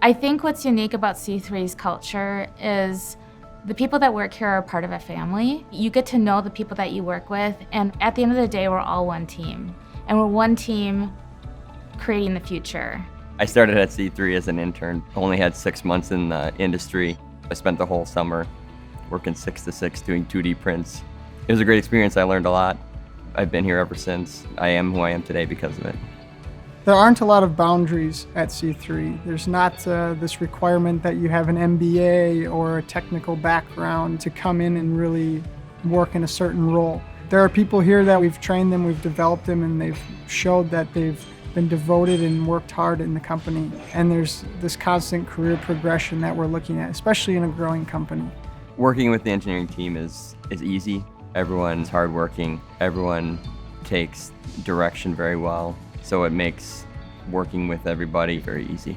I think what's unique about C3's culture is the people that work here are part of a family. You get to know the people that you work with, and at the end of the day, we're all one team. And we're one team creating the future. I started at C3 as an intern, only had 6 months in the industry. I spent the whole summer working 6 to 6 doing 2D prints. It was a great experience. I learned a lot. I've been here ever since. I am who I am today because of it. There aren't a lot of boundaries at C3. There's not this requirement that you have an MBA or a technical background to come in and really work in a certain role. There are people here that we've trained them, we've developed them, and they've showed that they've been devoted and worked hard in the company. And there's this constant career progression that we're looking at, especially in a growing company. Working with the engineering team is easy. Everyone's hardworking. Everyone takes direction very well. So it makes working with everybody very easy.